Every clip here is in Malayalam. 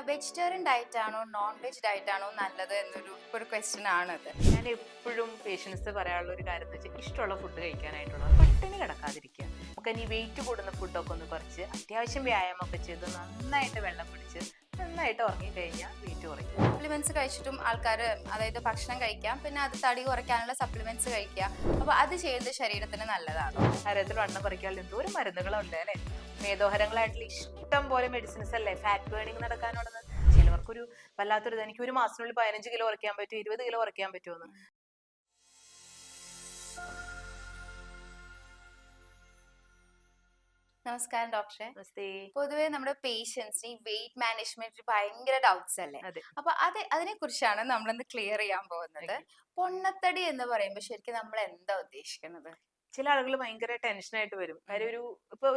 വെജിറ്റേറിയൻ ഡയറ്റ് ആണോ നോൺ വെജ് ഡയറ്റ് ആണോ നല്ലത് ഒരു ക്വസ്റ്റ്യൻ ആണത്. ഞാൻ എപ്പോഴും പേഷ്യൻസ് പറയാനുള്ള ഒരു കാര്യം എന്ന് വെച്ചാൽ ഇഷ്ടമുള്ള ഫുഡ് കഴിക്കാനായിട്ടുള്ള പട്ടിണി കിടക്കാതിരിക്കുക. നമുക്ക് ഇനി വെയിറ്റ് കൂടുന്ന ഫുഡൊക്കെ ഒന്ന് കുറച്ച് അത്യാവശ്യം വ്യായാമമൊക്കെ ചെയ്ത് നന്നായിട്ട് വെള്ളം പിടിച്ച് നന്നായിട്ട് ഉറങ്ങിക്കഴിഞ്ഞാൽ വെയിറ്റ് കുറയും. സപ്ലിമെന്റ്സ് കഴിച്ചിട്ടും ആൾക്കാർ അതായത് ഭക്ഷണം കഴിക്കാം, പിന്നെ അത് തടി കുറയ്ക്കാനുള്ള സപ്ലിമെന്റ്സ് കഴിക്കുക. അപ്പൊ അത് ചെയ്യുന്നത് ശരീരത്തിന് നല്ലതാണോ? ശരീരത്തിൽ വണ്ണം കുറയ്ക്കാൻ എന്തോരം മരുന്നുകളുണ്ട് അല്ലേ? മേധോഹരങ്ങളായിട്ടുള്ള ഇഷ്ടം പോലെ മെഡിസിൻസ് അല്ലേ ഫാറ്റ് ബേണിംഗ് നടക്കാനുള്ളത്. ചിലവർക്കൊരു വല്ലാത്തൊരു എനിക്ക് ഒരു മാസത്തിനുള്ളിൽ 15 കിലോ കുറയ്ക്കാൻ പറ്റും, 20 കിലോ കുറയ്ക്കാൻ പറ്റുമെന്ന്. നമസ്കാരം ഡോക്ടറെ. നമസ്തേ. പൊതുവെ നമ്മുടെ പേഷ്യൻസിന് ഈ വെയിറ്റ് മാനേജ്മെന്റിൽ ഭയങ്കര ഡൗട്ട്സ് അല്ലേ? അതെ. അപ്പൊ അതിനെ കുറിച്ചാണ് നമ്മളിന്ന് ക്ലിയർ ചെയ്യാൻ പോകുന്നത്. പൊണ്ണത്തടി എന്ന് പറയുമ്പോൾ ശരിക്കും നമ്മൾ എന്താ ഉദ്ദേശിക്കുന്നത്? ചില ആളുകൾ ഭയങ്കര ടെൻഷനായിട്ട് വരും. കാര്യം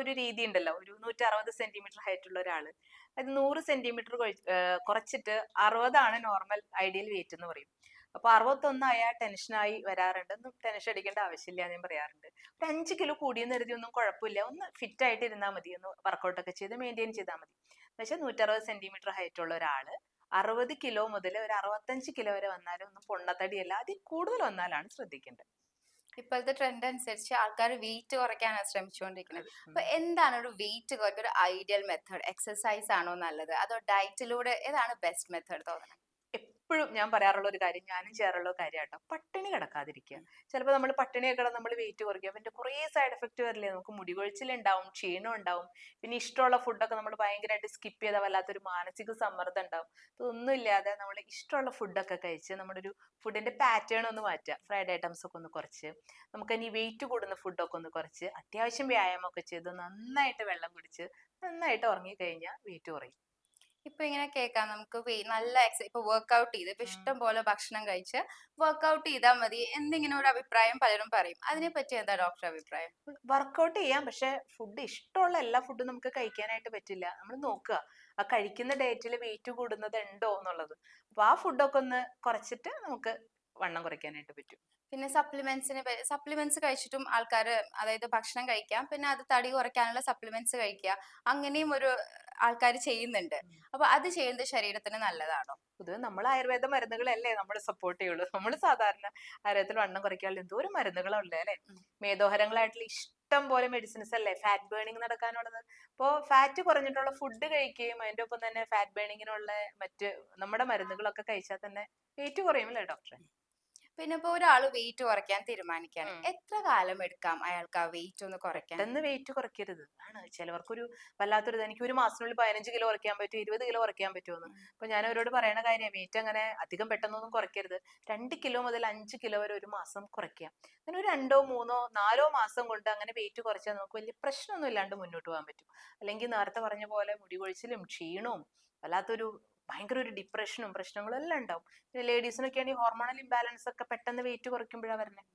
ഒരു രീതി ഉണ്ടല്ലോ, ഒരു 160 സെന്റിമീറ്റർ ഹൈറ്റ് ഉള്ള ഒരാള് അത് 100 സെന്റിമീറ്റർ കുറച്ചിട്ട് 60 നോർമൽ ഐഡിയൽ വെയിറ്റ് എന്ന് പറയും. അപ്പൊ 61 ആയാൽ ടെൻഷനായി വരാറുണ്ട്. ഒന്നും ടെൻഷൻ അടിക്കേണ്ട ആവശ്യമില്ല ഞാൻ പറയാറുണ്ട്. ഒരു 5 കിലോ കൂടിയെന്ന് കരുതി ഒന്നും കുഴപ്പമില്ല, ഒന്ന് ഫിറ്റ് ആയിട്ട് ഇരുന്നാൽ മതി, ഒന്ന് വർക്കൗട്ട് ഒക്കെ ചെയ്ത് മെയിൻറ്റെയിൻ ചെയ്താൽ മതി. പക്ഷെ 160 സെന്റിമീറ്റർ ഹൈറ്റ് ഉള്ള ഒരാള് 60 കിലോ മുതൽ ഒരു 65 കിലോ വരെ വന്നാലും ഒന്നും പൊണ്ണത്തടിയല്ല, അതിൽ കൂടുതൽ വന്നാലാണ് ശ്രദ്ധിക്കേണ്ടത്. ഇപ്പോഴത്തെ ട്രെൻഡ് അനുസരിച്ച് ആൾക്കാർ വെയിറ്റ് കുറയ്ക്കാനാണ് ശ്രമിച്ചുകൊണ്ടിരിക്കുന്നത്. അപ്പൊ എന്താണ് ഒരു വെയിറ്റ് കുറയ്ക്കാൻ ഒരു ഐഡിയൽ മെത്തേഡ്? എക്സസൈസ് ആണോ നല്ലത്, അതോ ഡയറ്റിലൂടെ ഏതാണ് ബെസ്റ്റ് മെത്തേഡ് തോന്നുന്നത്? എപ്പോഴും ഞാൻ പറയാറുള്ള ഒരു കാര്യം, ഞാനും ചെയ്യാറുള്ള ഒരു കാര്യം കേട്ടോ, പട്ടിണി കിടക്കാതിരിക്കുക. ചിലപ്പോൾ നമ്മൾ പട്ടിണിയൊക്കെ കിടന്ന് നമ്മൾ വെയിറ്റ് കുറയ്ക്കുക, പിന്നെ കുറേ സൈഡ് എഫക്റ്റ് വരില്ലേ, നമുക്ക് മുടി കൊഴിച്ചിലുണ്ടാവും, ക്ഷീണം ഉണ്ടാവും, പിന്നെ ഇഷ്ടമുള്ള ഫുഡൊക്കെ നമ്മൾ ഭയങ്കരമായിട്ട് സ്കിപ്പ് ചെയ്താൽ വല്ലാത്തൊരു മാനസിക സമ്മർദ്ദം ഉണ്ടാവും. ഇതൊന്നും ഇല്ലാതെ നമ്മൾ ഇഷ്ടമുള്ള ഫുഡൊക്കെ കഴിച്ച് നമ്മുടെ ഒരു ഫുഡിന്റെ പാറ്റേൺ ഒന്ന് മാറ്റുക. ഫ്രൈഡ് ഐറ്റംസ് ഒക്കെ ഒന്ന് കുറച്ച്, നമുക്ക് ഇനി വെയിറ്റ് കൂടുന്ന ഫുഡൊക്കെ ഒന്ന് കുറച്ച് അത്യാവശ്യം വ്യായാമമൊക്കെ ചെയ്ത് നന്നായിട്ട് വെള്ളം കുടിച്ച് നന്നായിട്ട് ഉറങ്ങിക്കഴിഞ്ഞാൽ വെയിറ്റ് കുറയും. ഇപ്പൊ ഇങ്ങനെ കേൾക്കാം നമുക്ക് നല്ല ഇപ്പൊ വർക്ക്ഔട്ട് ചെയ്ത് ഇപ്പൊ ഇഷ്ടം പോലെ ഭക്ഷണം കഴിച്ച് വർക്ക്ഔട്ട് ചെയ്താൽ മതി എന്നിങ്ങനെ ഒരു അഭിപ്രായം പലരും പറയും. അതിനെ പറ്റി എന്താ ഡോക്ടർ അഭിപ്രായം? വർക്കൗട്ട് ചെയ്യാം, പക്ഷെ ഫുഡ് ഇഷ്ടമുള്ള എല്ലാ ഫുഡും നമുക്ക് കഴിക്കാനായിട്ട് പറ്റില്ല. നമ്മൾ നോക്കുക ആ കഴിക്കുന്ന ഡേറ്റിൽ വെയിറ്റ് കൂടുന്നത് ഉണ്ടോ എന്നുള്ളത്. അപ്പൊ ആ ഫുഡൊക്കെ ഒന്ന് കുറച്ചിട്ട് നമുക്ക് വണ്ണം കുറയ്ക്കാനായിട്ട് പറ്റും. പിന്നെ സപ്ലിമെന്റ്സ് കഴിച്ചിട്ടും ആൾക്കാർ അതായത് ഭക്ഷണം കഴിക്കാം, പിന്നെ അത് തടി കുറയ്ക്കാനുള്ള സപ്ലിമെന്റ്സ് കഴിക്കുക, അങ്ങനെയും ഒരു ആൾക്കാർ ചെയ്യുന്നുണ്ട്. അപ്പൊ അത് ചെയ്യുന്നത് ശരീരത്തിന് നല്ലതാണോ? പൊതുവെ നമ്മൾ ആയുർവേദ മരുന്നുകളല്ലേ നമ്മൾ സപ്പോർട്ട് ചെയ്യുള്ളൂ. നമ്മൾ സാധാരണ ആയുർവേദത്തിൽ വണ്ണം കുറയ്ക്കാനുള്ള എന്തോരം മരുന്നുകളുണ്ട് അല്ലെ? മേധോഹരങ്ങളായിട്ടുള്ള ഇഷ്ടം പോലെ മെഡിസിൻസ് അല്ലേ ഫാറ്റ് ബേണിംഗ് നടക്കാനുള്ളത്. അപ്പോൾ ഫാറ്റ് കുറഞ്ഞിട്ടുള്ള ഫുഡ് കഴിക്കുകയും അതിന്റെ ഒപ്പം തന്നെ ഫാറ്റ് ബേണിങ്ങിനുള്ള മറ്റ് നമ്മുടെ മരുന്നുകളൊക്കെ കഴിച്ചാൽ തന്നെ വെയിറ്റ് കുറയും അല്ലേ ഡോക്ടറെ? പിന്നെ ഇപ്പൊ ഒരാള് വെയിറ്റ് കുറയ്ക്കാൻ തീരുമാനിക്കുകയാണ്, എത്ര കാലം എടുക്കാം അയാൾക്ക് ആ വെയിറ്റ് ഒന്ന് കുറയ്ക്കാൻ? പെട്ടെന്ന് വെയിറ്റ് കുറയ്ക്കരുത്. ആണ് ചിലവർക്കൊരു വല്ലാത്തൊരു എനിക്ക് ഒരു മാസത്തിനുള്ളിൽ 15 കിലോ കുറയ്ക്കാൻ പറ്റും, 20 കിലോ കുറയ്ക്കാൻ പറ്റുമെന്ന്. അപ്പൊ ഞാൻ അവരോട് പറയുന്ന കാര്യം, വെയിറ്റ് അങ്ങനെ അധികം പെട്ടെന്നൊന്നും കുറയ്ക്കരുത്. 2 കിലോ മുതൽ 5 കിലോ വരെ ഒരു മാസം കുറയ്ക്കാം. അങ്ങനെ ഒരു 2 3 4 മാസം കൊണ്ട് അങ്ങനെ വെയിറ്റ് കുറച്ചാൽ നമുക്ക് വലിയ പ്രശ്നമൊന്നും ഇല്ലാണ്ട് മുന്നോട്ട് പോകാൻ പറ്റും. അല്ലെങ്കിൽ നേരത്തെ പറഞ്ഞ പോലെ മുടി കൊഴിച്ചിലും ക്ഷീണവും വല്ലാത്തൊരു ഭയങ്കര ഒരു ഡിപ്രഷനും പ്രശ്നങ്ങളും എല്ലാം ഉണ്ടാവും. പിന്നെ ലേഡീസിനൊക്കെ ആണെങ്കിൽ ഹോർമോണൽ ഇംബാലൻസ് ഒക്കെ പെട്ടെന്ന് വെയിറ്റ് കുറയ്ക്കുമ്പോഴാണ് വരുന്നത്.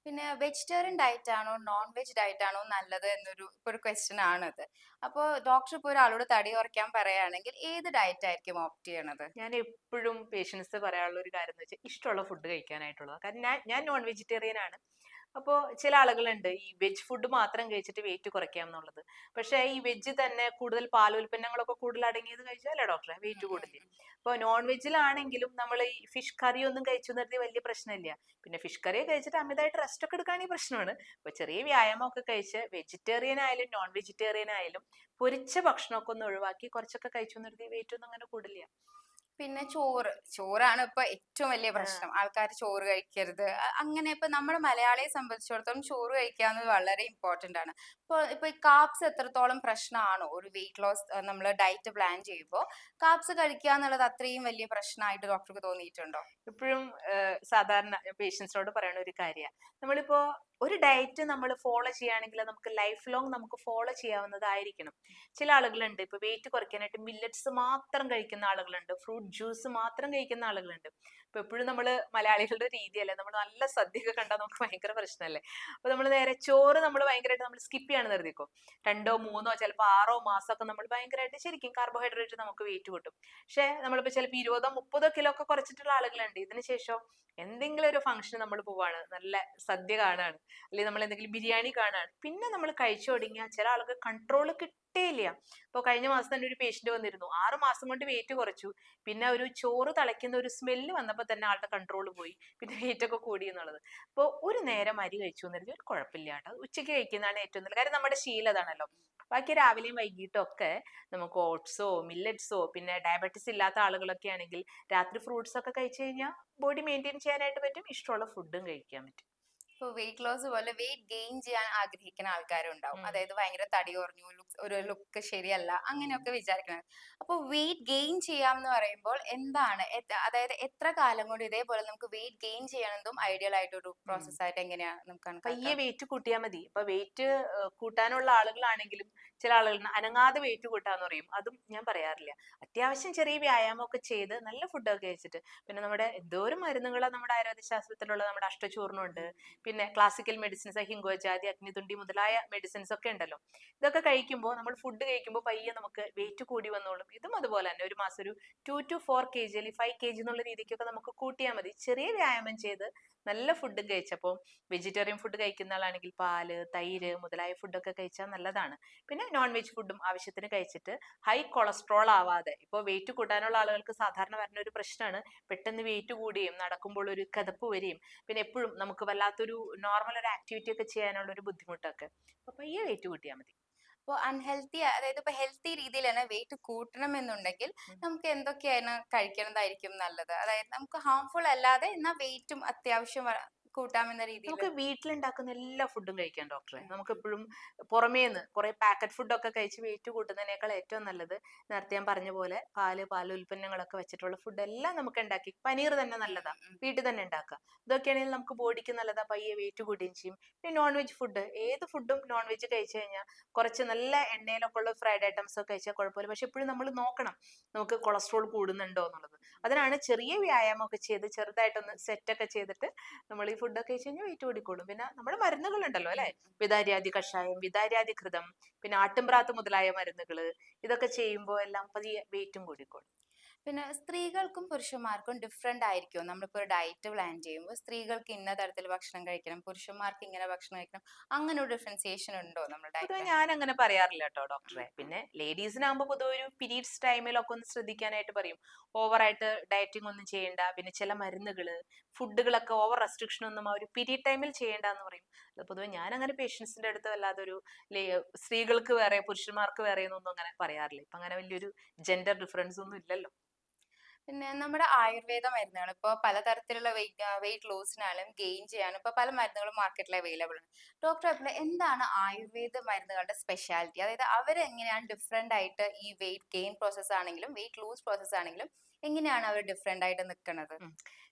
പിന്നെ വെജിറ്റേറിയൻ ഡയറ്റ് ആണോ നോൺ വെജ് ഡയറ്റ് ആണോ നല്ലത് ഒരു ക്വസ്റ്റ്യൻ ആണത്. അപ്പൊ ഡോക്ടർ ഇപ്പൊ ഒരാളോട് തടി കുറയ്ക്കാൻ പറയുകയാണെങ്കിൽ ഏത് ഡയറ്റ് ആയിരിക്കും ഓപ്റ്റ് ചെയ്യണത്? ഞാൻ എപ്പോഴും പേഷ്യൻസ് പറയാനുള്ള ഒരു കാര്യം എന്ന് വെച്ചാൽ ഇഷ്ടമുള്ള ഫുഡ് കഴിക്കാനായിട്ടുള്ളത്. കാരണം ഞാൻ നോൺ വെജിറ്റേറിയൻ ആണ്. അപ്പോൾ ചില ആളുകളുണ്ട് ഈ വെജ് ഫുഡ് മാത്രം കഴിച്ചിട്ട് വെയിറ്റ് കുറയ്ക്കാം എന്നുള്ളത്. പക്ഷേ ഈ വെജ് തന്നെ കൂടുതൽ പാലുൽപ്പന്നങ്ങളൊക്കെ കൂടുതൽ അടങ്ങിയത് കഴിച്ചാലേ ഡോക്ടറെ വെയിറ്റ് കൂടില്ല. അപ്പോൾ നോൺ വെജിലാണെങ്കിലും നമ്മൾ ഈ ഫിഷ് കറി ഒന്നും കഴിച്ചു നിർത്തി വലിയ പ്രശ്നമില്ല. പിന്നെ ഫിഷ് കറി കഴിച്ചിട്ട് അമിതമായിട്ട് റെസ്റ്റ് ഒക്കെ എടുക്കുകയാണെങ്കിൽ പ്രശ്നമാണ്. അപ്പോൾ ചെറിയ വ്യായാമം ഒക്കെ കഴിച്ച് വെജിറ്റേറിയൻ ആയാലും നോൺ വെജിറ്റേറിയൻ ആയാലും പൊരിച്ച ഭക്ഷണമൊക്കെ ഒന്ന് ഒഴിവാക്കി കുറച്ചൊക്കെ കഴിച്ചു നിർത്തി വെയിറ്റ് ഒന്നും അങ്ങനെ കൂടില്ല. പിന്നെ ചോറാണ് ഇപ്പൊ ഏറ്റവും വലിയ പ്രശ്നം. ആൾക്കാർ ചോറ് കഴിക്കരുത്. അങ്ങനെ ഇപ്പൊ നമ്മുടെ മലയാളിയെ സംബന്ധിച്ചിടത്തോളം ചോറ് കഴിക്കാന്ന് വളരെ ഇമ്പോർട്ടന്റ് ആണ്. ഇപ്പൊ ഈ കാപ്സ് എത്രത്തോളം പ്രശ്നമാണോ ഒരു വെയിറ്റ് ലോസ് നമ്മൾ ഡയറ്റ് പ്ലാൻ ചെയ്യുമ്പോൾ? കാപ്സ് കഴിക്കുക എന്നുള്ളത് അത്രയും വലിയ പ്രശ്നമായിട്ട് ഡോക്ടർക്ക് തോന്നിയിട്ടുണ്ടോ? എപ്പോഴും സാധാരണ പേഷ്യൻസിനോട് പറയുന്ന ഒരു കാര്യമാണ്, നമ്മളിപ്പോ ഒരു ഡയറ്റ് നമ്മൾ ഫോളോ ചെയ്യുകയാണെങ്കിൽ നമുക്ക് ലൈഫ് ലോങ് നമുക്ക് ഫോളോ ചെയ്യാവുന്നതായിരിക്കണം. ചില ആളുകളുണ്ട് ഇപ്പൊ വെയിറ്റ് കുറയ്ക്കാനായിട്ട് മില്ലറ്റ്സ് മാത്രം കഴിക്കുന്ന ആളുകളുണ്ട്, ഫ്രൂട്ട് ജ്യൂസ് മാത്രം കഴിക്കുന്ന ആളുകളുണ്ട്. ഇപ്പൊ എപ്പോഴും നമ്മള് മലയാളികളുടെ രീതിയല്ലേ, നമ്മൾ നല്ല സദ്യയൊക്കെ കണ്ടാൽ നമുക്ക് ഭയങ്കര പ്രശ്നമല്ലേ. അപ്പൊ നമ്മൾ നേരെ ചോറ് നമ്മൾ ഭയങ്കരമായിട്ട് നമ്മൾ സ്കിപ്പ് ചെയ്യാന്ന് കരുതിക്കോ, 2 3 ചിലപ്പോൾ 6 മാസമൊക്കെ നമ്മൾ ഭയങ്കരമായിട്ട് ശരിക്കും കാർബോഹൈഡ്രേറ്റ് നമുക്ക് വെയിറ്റ് കൂട്ടും. പക്ഷെ നമ്മളിപ്പോ ചിലപ്പോൾ 20 30 കിലോ ഒക്കെ കുറച്ചിട്ടുള്ള ആളുകളുണ്ട്. ഇതിന് ശേഷം എന്തെങ്കിലും ഒരു ഫംഗ്ഷൻ നമ്മൾ പോവാണ്, നല്ല സദ്യ കാണാണ്, അല്ലെങ്കിൽ നമ്മൾ എന്തെങ്കിലും ബിരിയാണി കാണാണ്, പിന്നെ നമ്മൾ കഴിച്ചു തുടങ്ങിയാൽ ചില ആൾക്ക് കൺട്രോൾ കിട്ടേയില്ല. ഇപ്പൊ കഴിഞ്ഞ മാസം തന്നെ ഒരു പേഷ്യന്റ് വന്നിരുന്നു, 6 മാസം കൊണ്ട് വെയിറ്റ് കുറച്ചു, പിന്നെ ഒരു ചോറ് തിളയ്ക്കുന്ന ഒരു സ്മെല്ല് വന്നപ്പോൾ തന്നെ ആളുടെ കൺട്രോൾ പോയി, പിന്നെ വെയിറ്റ് ഒക്കെ കൂടി എന്നുള്ളത്. അപ്പോൾ ഒരു നേരം അരി കഴിച്ചു എന്ന് കരുതി ഒരു കുഴപ്പമില്ല കേട്ടോ, ഉച്ചയ്ക്ക് കഴിക്കുന്നതാണ് ഏറ്റവും നല്ലത്. കാര്യം നമ്മുടെ ശീലം അതാണല്ലോ. ബാക്കി രാവിലെയും വൈകിട്ടും ഒക്കെ നമുക്ക് ഓട്സോ മില്ലറ്റ്സോ, പിന്നെ ഡയബറ്റീസ് ഇല്ലാത്ത ആളുകളൊക്കെ ആണെങ്കിൽ രാത്രി ഫ്രൂട്ട്സ് ഒക്കെ കഴിച്ചു കഴിഞ്ഞാൽ ബോഡി മെയിൻറ്റെയിൻ ചെയ്യാനായിട്ട് പറ്റും, ഇഷ്ടമുള്ള ഫുഡും കഴിക്കാൻ പറ്റും. ഇപ്പൊ വെയിറ്റ് ലോസ് പോലെ വെയിറ്റ് ഗെയിൻ ചെയ്യാൻ ആഗ്രഹിക്കുന്ന ആൾക്കാരും ഉണ്ടാവും. ഉം. അതായത് ഭയങ്കര തടി കുറഞ്ഞു, ഒരു ലുക്ക് ശരിയല്ല, അങ്ങനെയൊക്കെ വിചാരിക്കണം. അപ്പൊ വെയിറ്റ് ഗെയിൻ ചെയ്യാന്ന് പറയുമ്പോൾ എന്താണ് അതായത് എത്ര കാലം കൊണ്ട് ഇതേപോലെ നമുക്ക് വെയിറ്റ് ഗെയിൻ ചെയ്യണതും ഐഡിയൽ ആയിട്ട് ഒരു ഉം. പ്രോസസ് ആയിട്ട് എങ്ങനെയാണ് നമുക്ക് പയ്യെ കണക്കാക്കാം? വെയിറ്റ് കൂട്ടിയാൽ മതി. ഇപ്പൊ വെയിറ്റ് കൂട്ടാനുള്ള ആളുകളാണെങ്കിലും ചില ആളുകൾ അനങ്ങാതെ വെയിറ്റ് കൂട്ടാന്ന് പറയും, അതും ഞാൻ പറയാറില്ല. അത്യാവശ്യം ചെറിയ വ്യായാമമൊക്കെ ചെയ്ത് നല്ല ഫുഡൊക്കെ കഴിച്ചിട്ട്, പിന്നെ നമ്മുടെ എന്തോരം മരുന്നുകളാണ് നമ്മുടെ ആയുർവേദ ശാസ്ത്രത്തിലുള്ള, നമ്മുടെ അഷ്ടചൂർണ്ണമുണ്ട്, പിന്നെ ക്ലാസിക്കൽ മെഡിസിൻസ് ഹിംഗോജാതി, അഗ്നിതുണ്ടി മുതലായ മെഡിസിൻസ് ഒക്കെ ഉണ്ടല്ലോ. ഇതൊക്കെ കഴിക്കുമ്പോൾ, നമ്മൾ ഫുഡ് കഴിക്കുമ്പോൾ പയ്യെ നമുക്ക് വെയിറ്റ് കൂടി വന്നോളും. ഇതും അതുപോലെ തന്നെ ഒരു മാസം ഒരു 2 to 4 kg അല്ലെങ്കിൽ 5 kg എന്നുള്ള രീതിക്കൊക്കെ നമുക്ക് കൂട്ടിയാൽ മതി, ചെറിയ വ്യായാമം ചെയ്ത് നല്ല ഫുഡും കഴിച്ചപ്പോൾ. വെജിറ്റേറിയൻ ഫുഡ് കഴിക്കുന്ന ആളാണെങ്കിൽ പാല്, തൈര് മുതലായ ഫുഡൊക്കെ കഴിച്ചാൽ നല്ലതാണ്. പിന്നെ നോൺ വെജ് ഫുഡും ആവശ്യത്തിന് കഴിച്ചിട്ട് ഹൈ കൊളസ്ട്രോൾ ആവാതെ, ഇപ്പോൾ വെയിറ്റ് കൂട്ടാനുള്ള ആളുകൾക്ക് സാധാരണ വരുന്ന ഒരു പ്രശ്നമാണ് പെട്ടെന്ന് വെയിറ്റ് കൂടുകയും നടക്കുമ്പോൾ ഒരു കിതപ്പ് വരികയും, പിന്നെ എപ്പോഴും നമുക്ക് വല്ലാത്തൊരു നോർമൽ ഒരു ആക്ടിവിറ്റി ഒക്കെ ചെയ്യാനുള്ള ഒരു ബുദ്ധിമുട്ടൊക്കെ. അപ്പൊ പയ്യെ വെയിറ്റ് കൂട്ടിയാൽ മതി. അപ്പോൾ അൺഹെൽത്തി, അതായത് ഇപ്പൊ ഹെൽത്തി രീതിയിൽ തന്നെ വെയിറ്റ് കൂട്ടണം എന്നുണ്ടെങ്കിൽ ഉം. നമുക്ക് എന്തൊക്കെയാണ് കഴിക്കണതായിരിക്കും നല്ലത്? അതായത് നമുക്ക് ഹാർംഫുൾ അല്ലാതെ എന്നാൽ വെയിറ്റും അത്യാവശ്യം കൂട്ടാമെന്ന രീതിയിൽ. നമുക്ക് വീട്ടിലുണ്ടാക്കുന്ന എല്ലാ ഫുഡും കഴിക്കാം ഡോക്ടറെ. നമുക്ക് എപ്പോഴും പുറമേന്ന് കുറെ പാക്കറ്റ് ഫുഡൊക്കെ കഴിച്ച് വെയിറ്റ് കൂട്ടുന്നതിനേക്കാൾ ഏറ്റവും നല്ലത് നേരത്തെ ഞാൻ പറഞ്ഞ പോലെ പാല് ഉൽപ്പന്നങ്ങളൊക്കെ വെച്ചിട്ടുള്ള ഫുഡ് എല്ലാം നമുക്ക് ഉണ്ടാക്കി, പനീർ തന്നെ നല്ലതാ, വീട്ടിൽ തന്നെ ഉണ്ടാക്കുക. ഇതൊക്കെയാണെങ്കിൽ നമുക്ക് ബോഡിക്ക് നല്ലതാ, പയ്യെ വെയിറ്റ് കൂട്ടുകയും ചെയ്യും. പിന്നെ നോൺ വെജ് ഫുഡ്, ഏത് ഫുഡും നോൺ വെജ് കഴിച്ചു കഴിഞ്ഞാൽ കുറച്ച് നല്ല എണ്ണയിലൊക്കെ ഉള്ള ഫ്രൈഡ് ഐറ്റംസ് ഒക്കെ കഴിച്ചാൽ കുഴപ്പമില്ല. പക്ഷെ എപ്പോഴും നമ്മൾ നോക്കണം നമുക്ക് കൊളസ്ട്രോൾ കൂടുന്നുണ്ടോ എന്നുള്ളത്. അതിനാണ് ചെറിയ വ്യായാമം ഒക്കെ ചെയ്ത് ചെറുതായിട്ടൊന്ന് സെറ്റ് ഒക്കെ ചെയ്തിട്ട് നമ്മൾ ഈ ഫുഡൊക്കെ കഴിച്ച് കഴിഞ്ഞാൽ വെയിറ്റ് കൂടിക്കോളും. പിന്നെ നമ്മുടെ മരുന്നുകളുണ്ടല്ലോ അല്ലെ, വിതാര്യാദി കഷായം, വിതാര്യാദി ഘൃതം, പിന്നെ ആട്ടുംപ്രാത്ത് മുതലായ മരുന്നുകള്, ഇതൊക്കെ ചെയ്യുമ്പോൾ എല്ലാം പതിയെ വെയിറ്റും കൂടിക്കോളും. പിന്നെ സ്ത്രീകൾക്കും പുരുഷന്മാർക്കും ഡിഫറെന്റ് ആയിരിക്കും. നമ്മളിപ്പോ ഒരു ഡയറ്റ് പ്ലാൻ ചെയ്യുമ്പോൾ സ്ത്രീകൾക്ക് ഇന്ന തരത്തിൽ ഭക്ഷണം കഴിക്കണം, പുരുഷന്മാർക്ക് ഇങ്ങനെ ഭക്ഷണം കഴിക്കണം, അങ്ങനെ ഒരു ഡിഫറൻസിയേഷൻ ഉണ്ടോ നമ്മുടെ ഡയറ്റ് പൊതുവെ പ്ലാൻ? ഞാൻ അങ്ങനെ പറയാറില്ല കേട്ടോ ഡോക്ടറെ. പിന്നെ ലേഡീസിനാകുമ്പോൾ പൊതുവെ ഒരു പീരീഡ്സ് ടൈമിലൊക്കെ ഒന്ന് ശ്രദ്ധിക്കാനായിട്ട് പറയും. ഓവറായിട്ട് ഡയറ്റിംഗ് ഒന്നും ചെയ്യണ്ട, പിന്നെ ചില മരുന്നുകള് ഫുഡുകളൊക്കെ ഓവർ റെസ്ട്രിക്ഷൻ ഒന്നും ആ ഒരു പീരീഡ് ടൈമിൽ ചെയ്യേണ്ട എന്ന് പറയും. അത് പൊതുവെ ഞാൻ അങ്ങനെ പേഷ്യൻസിന്റെ അടുത്ത് വല്ലാതെ ഒരു സ്ത്രീകൾക്ക് വേറെ പുരുഷന്മാർക്ക് വേറെ എന്നൊന്നും അങ്ങനെ പറയാറില്ല. ഇപ്പൊ അങ്ങനെ വലിയൊരു ജെൻഡർ ഡിഫറൻസ് ഒന്നും ഇല്ലല്ലോ. പിന്നെ നമ്മുടെ ആയുർവേദ മരുന്നുകൾ ഇപ്പൊ പലതരത്തിലുള്ള വെയിറ്റ് ലോസിനാലും ഗെയിൻ ചെയ്യാനും ഇപ്പൊ പല മരുന്നുകളും മാർക്കറ്റിൽ അവൈലബിൾ ആണ്. ഡോക്ടർ അഭിപ്രായം എന്താണ് ആയുർവേദ മരുന്നുകളുടെ സ്പെഷ്യാലിറ്റി? അതായത് അവരെങ്ങനെയാണ് ഡിഫറെന്റ് ആയിട്ട് ഈ വെയിറ്റ് ഗെയിൻ പ്രോസസ് ആണെങ്കിലും വെയിറ്റ് ലൂസ് പ്രോസസ് ആണെങ്കിലും എങ്ങനെയാണ് അവർ ഡിഫറെന്റ് ആയിട്ട് നിൽക്കുന്നത്?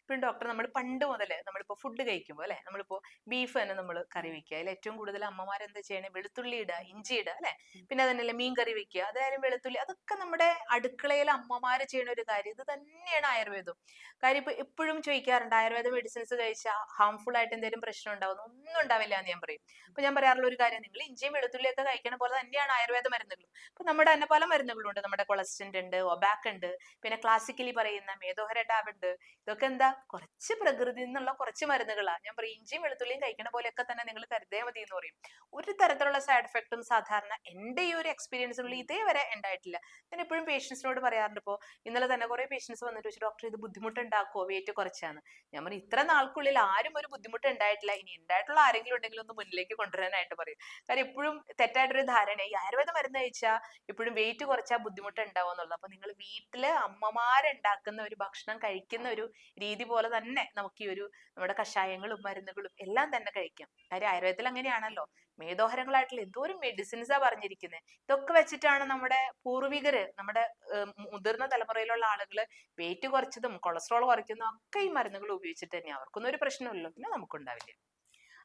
ഇപ്പം ഡോക്ടർ, നമ്മൾ പണ്ട് മുതല് നമ്മളിപ്പോ ഫുഡ് കഴിക്കുമ്പോൾ അല്ലെ, നമ്മളിപ്പോ ബീഫ് തന്നെ നമ്മൾ കറി വെക്കുക, അതിൽ ഏറ്റവും കൂടുതൽ അമ്മമാർ എന്താ ചെയ്യണേ, വെളുത്തുള്ളി ഇടുക, ഇഞ്ചി ഇടുക അല്ലെ, പിന്നെ അതന്നെയല്ലേ മീൻ കറി വെക്കുക, അതായാലും വെളുത്തുള്ളി, അതൊക്കെ നമ്മുടെ അടുക്കളയിൽ അമ്മമാര് ചെയ്യുന്ന ഒരു കാര്യം. ഇത് തന്നെയാണ് ആയുർവേദം. കാര്യം ഇപ്പൊ എപ്പോഴും ചോദിക്കാറുണ്ട് ആയുർവേദ മെഡിസിൻസ് കഴിച്ചാൽ ഹാർംഫുൾ ആയിട്ട് എന്തെങ്കിലും പ്രശ്നം ഉണ്ടാവുന്നു? ഒന്നും ഉണ്ടാവില്ല എന്ന് ഞാൻ പറയും. അപ്പൊ ഞാൻ പറയാറുള്ള ഒരു കാര്യം, നിങ്ങൾ ഇഞ്ചിയും വെളുത്തുള്ളിയും ഒക്കെ കഴിക്കണ പോലെ തന്നെയാണ് ആയുർവേദ മരുന്നുകളും. ഇപ്പൊ നമ്മുടെ തന്നെ പല മരുന്നുകളും ഉണ്ട്, നമ്മുടെ കൊളസ്ട്രിൻ ഉണ്ട്, ഒബാക് ഉണ്ട്, പിന്നെ ക്ലാസിക്കലി പറയുന്ന മേദോഹര ടാബ് ഉണ്ട്. ഇതൊക്കെ എന്താ, കുറച്ച് പ്രകൃതിയിൽ നിന്നുള്ള കുറച്ച് മരുന്നുകളാ. ഞാൻ പറയും ഇഞ്ചിയും വെളുത്തുള്ളിയും കഴിക്കണ പോലെയൊക്കെ തന്നെ നിങ്ങൾ കരുതിയാൽ മതി എന്ന് പറയും. ഒരു തരത്തിലുള്ള സൈഡ് എഫക്റ്റും സാധാരണ എന്റെ ഈ ഒരു എക്സ്പീരിയൻസിനുള്ളിൽ ഇതേവരെ ഉണ്ടായിട്ടില്ല. ഞാൻ എപ്പോഴും പേഷ്യൻസിനോട് പറയാറുണ്ട്. ഇപ്പോ ഇന്നലെ തന്നെ കുറെ പേഷ്യൻസ് വന്നിട്ട് വെച്ചു, ഡോക്ടർ ഇത് ബുദ്ധിമുട്ടുണ്ടാക്കുമോ വെയിറ്റ് കുറച്ചാന്ന്? ഞാൻ പറയും ഇത്ര നാൾക്കുള്ളിൽ ആരും ഒരു ബുദ്ധിമുട്ട് ഉണ്ടായിട്ടില്ല, ഇനി ഉണ്ടായിട്ടുള്ള ആരെങ്കിലും ഉണ്ടെങ്കിൽ ഒന്ന് മുന്നിലേക്ക് കൊണ്ടുവരാനായിട്ട് പറയും. കാര്യം എപ്പോഴും തെറ്റായിട്ടൊരു ധാരണ, ഈ ആയുർവേദ മരുന്ന് കഴിച്ചാൽ എപ്പോഴും വെയിറ്റ് കുറച്ചാൽ ബുദ്ധിമുട്ട് ഉണ്ടാവും എന്നുള്ളത്. അപ്പൊ നിങ്ങൾ വീട്ടില് അമ്മമാരുണ്ടാക്കുന്ന ഒരു ഭക്ഷണം കഴിക്കുന്ന ഒരു രീതി പോലെ തന്നെ നമുക്ക് ഈ ഒരു നമ്മുടെ കഷായങ്ങളും മരുന്നുകളും എല്ലാം തന്നെ കഴിക്കാം. കാര്യം ആയുർവേദത്തിൽ അങ്ങനെയാണല്ലോ, മേധോഹരങ്ങളായിട്ടുള്ള എന്തോരം മെഡിസിൻസാ പറഞ്ഞിരിക്കുന്നത്. ഇതൊക്കെ വെച്ചിട്ടാണ് നമ്മുടെ പൂർവികര്, നമ്മുടെ മുതിർന്ന തലമുറയിലുള്ള ആളുകള് വെയിറ്റ് കുറച്ചതും കൊളസ്ട്രോൾ കുറയ്ക്കുന്നതും ഒക്കെ ഈ മരുന്നുകൾ ഉപയോഗിച്ചിട്ട് തന്നെയാണ്. അവർക്കൊന്നും ഒരു പ്രശ്നമില്ലല്ലോ, പിന്നെ നമുക്കുണ്ടാവില്ല.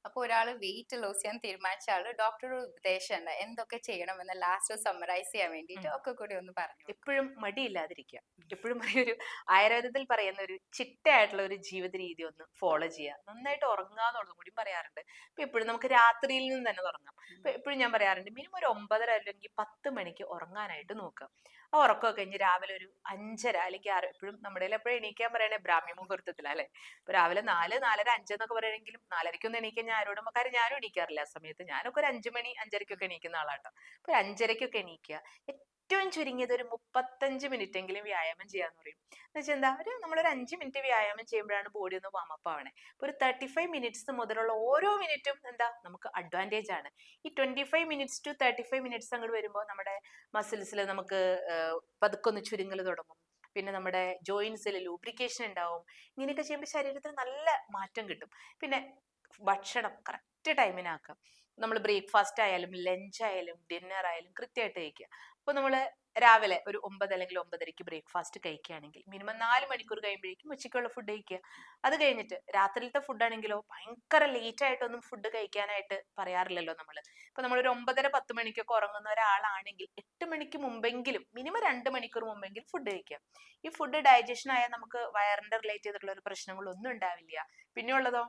അപ്പൊ ഒരാള് വെയിറ്റ് ലോസ് ചെയ്യാൻ തീരുമാനിച്ച ആള് ഡോക്ടറുടെ ഉപദേശം ഉണ്ട് എന്തൊക്കെ ചെയ്യണമെന്ന് ലാസ്റ്റ് സമ്മറൈസ് ചെയ്യാൻ വേണ്ടിയിട്ട് ഒക്കെ കൂടി ഒന്ന് പറഞ്ഞു കൊടുക്കും. എപ്പോഴും മടിയില്ലാതിരിക്കുക. എപ്പോഴും ഒരു ആയുർവേദത്തിൽ പറയുന്ന ഒരു ചിട്ടയായിട്ടുള്ള ഒരു ജീവിത രീതി ഒന്ന് ഫോളോ ചെയ്യുക. നന്നായിട്ട് ഉറങ്ങുക എന്നുള്ളതും കൂടി പറയാറുണ്ട്. ഇപ്പൊ എപ്പോഴും നമുക്ക് രാത്രിയിൽ നിന്ന് തന്നെ തുടങ്ങാം. ഇപ്പൊ എപ്പോഴും ഞാൻ പറയാറുണ്ട് മിനിമം ഒരു 9:30 അല്ലെങ്കിൽ 10 മണിക്ക് ഉറങ്ങാനായിട്ട് നോക്കുക. ആ ഉറക്കമൊക്കെ കഴിഞ്ഞ് രാവിലെ ഒരു 5:30 അല്ലെങ്കിൽ 6, എപ്പോഴും നമ്മുടെ എപ്പോഴും എണീക്കാൻ പറയണേ ബ്രാഹ്മി മുഹൂർത്തത്തിലാ അല്ലെ. ഇപ്പൊ രാവിലെ 4, 4:30, 5 എന്നൊക്കെ പറയണെങ്കിലും 4:30 എണീക്കാൻ ഞാൻ ആരോടും, കാര്യം ഞാനും എണീക്കാറില്ല ആ സമയത്ത്. ഞാനൊക്കെ ഒരു 5 മണി 5:30 എണീക്കുന്ന ആളാട്ടോ. അപ്പൊ ഒരു 5:30 എണീക്കുക. ഏറ്റവും ചുരുങ്ങിയത് ഒരു 35 മിനിറ്റ് എങ്കിലും വ്യായാമം ചെയ്യാന്ന് പറയും. എന്ന് വെച്ചാൽ എന്താ, നമ്മളൊരു 5 മിനിറ്റ് വ്യായാമം ചെയ്യുമ്പോഴാണ് ബോഡി ഒന്ന് വാമപ്പ് ആവണേ. ഇപ്പൊ ഒരു 35 മിനിറ്റ്സ് മുതലുള്ള ഓരോ മിനിറ്റും എന്താ നമുക്ക് അഡ്വാൻറ്റേജ് ആണ്. ഈ 25 മിനിറ്റ്സ് ടു 35 മിനിറ്റ്സ് അങ്ങോട്ട് വരുമ്പോൾ നമ്മുടെ മസിൽസിൽ നമുക്ക് പതുക്കെ ഒന്ന് ചുരുങ്ങൽ തുടങ്ങും. പിന്നെ നമ്മുടെ ജോയിന്റ്സിൽ ലൂബ്രിക്കേഷൻ ഉണ്ടാവും. ഇങ്ങനെയൊക്കെ ചെയ്യുമ്പോൾ ശരീരത്തിന് നല്ല മാറ്റം കിട്ടും. പിന്നെ ഭക്ഷണം കറക്റ്റ് ടൈമിനാക്കുക. നമ്മൾ ബ്രേക്ക്ഫാസ്റ്റ് ആയാലും ലഞ്ച് ആയാലും ഡിന്നർ ആയാലും കൃത്യമായിട്ട് കഴിക്കുക. അപ്പൊ നമ്മൾ രാവിലെ ഒരു 9 അല്ലെങ്കിൽ 9:30 ബ്രേക്ക്ഫാസ്റ്റ് കഴിക്കുകയാണെങ്കിൽ മിനിമം 4 മണിക്കൂർ കഴിയുമ്പോഴേക്കും ഉച്ചയ്ക്കുള്ള ഫുഡ് കഴിക്കുക. അത് കഴിഞ്ഞിട്ട് രാത്രിയിലത്തെ ഫുഡ് ആണെങ്കിലോ ഭയങ്കര ലേറ്റ് ആയിട്ടൊന്നും ഫുഡ് കഴിക്കാനായിട്ട് പറയാറില്ലല്ലോ നമ്മൾ. ഇപ്പൊ നമ്മളൊരു 9:30 10 മണിക്കൊക്കെ ഉറങ്ങുന്ന ഒരാളാണെങ്കിൽ 8 മണിക്ക് മുമ്പെങ്കിലും മിനിമം 2 മണിക്കൂർ മുമ്പെങ്കിലും ഫുഡ് കഴിക്കുക. ഈ ഫുഡ് ഡൈജഷൻ ആയാൽ നമുക്ക് വയറിന്റെ റിലേറ്റ് ചെയ്തിട്ടുള്ള ഒരു പ്രശ്നങ്ങളൊന്നും ഉണ്ടാവില്ല. പിന്നെ ഉള്ളതോ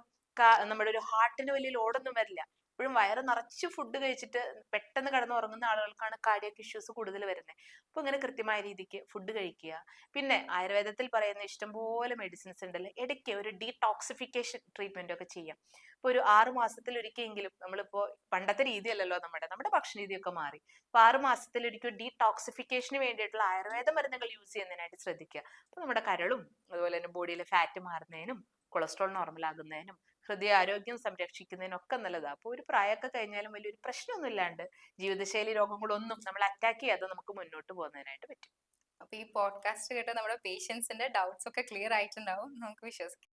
നമ്മുടെ ഒരു ഹാർട്ടിന് വലിയ ലോഡൊന്നും വരില്ല. എപ്പോഴും വയറ് നിറച്ച് ഫുഡ് കഴിച്ചിട്ട് പെട്ടെന്ന് കിടന്ന് ഉറങ്ങുന്ന ആളുകൾക്കാണ് കാർഡിയക് ഇഷ്യൂസ് കൂടുതൽ വരുന്നത്. അപ്പൊ ഇങ്ങനെ കൃത്യമായ രീതിക്ക് ഫുഡ് കഴിക്കുക. പിന്നെ ആയുർവേദത്തിൽ പറയുന്ന ഇഷ്ടംപോലെ മെഡിസിൻസ് ഉണ്ടല്ലോ, ഇടയ്ക്ക് ഒരു ഡീടോക്സിഫിക്കേഷൻ ട്രീറ്റ്മെന്റ് ഒക്കെ ചെയ്യാം. ഇപ്പൊ ഒരു 6 മാസത്തിൽ ഒരിക്കലെങ്കിലും, നമ്മളിപ്പോ പണ്ടത്തെ രീതിയല്ലല്ലോ നമ്മുടെ ഭക്ഷണ രീതിയൊക്കെ മാറി. അപ്പൊ 6 മാസത്തിൽ ഒരിക്കൽ ഡീടോക്സിഫിക്കേഷന് വേണ്ടിയിട്ടുള്ള ആയുർവേദ മരുന്നുകൾ യൂസ് ചെയ്യുന്നതിനായിട്ട് ശ്രദ്ധിക്കുക. അപ്പൊ നമ്മുടെ കരളും അതുപോലെ തന്നെ ബോഡിയിലെ ഫാറ്റ് മാറുന്നതിനും കൊളസ്ട്രോൾ നോർമൽ ആകുന്നതിനും ഹൃദയാരോഗ്യം സംരക്ഷിക്കുന്നതിനൊക്കെ നല്ലതാണ്. അപ്പോൾ ഒരു പ്രായമൊക്കെ കഴിഞ്ഞാലും വലിയൊരു പ്രശ്നമൊന്നും ഇല്ലാണ്ട് ജീവിതശൈലി രോഗങ്ങളൊന്നും നമ്മൾ അറ്റാക്ക് ചെയ്യാതെ നമുക്ക് മുന്നോട്ട് പോകുന്നതിനായിട്ട് പറ്റും. അപ്പൊ ഈ പോഡ്കാസ്റ്റ് കേട്ട് നമ്മുടെ പേഷ്യൻസിന്റെ ഡൗട്ട്സ് ഒക്കെ ക്ലിയർ ആയിട്ടുണ്ടാവും നമുക്ക് വിശ്വസിക്കാം.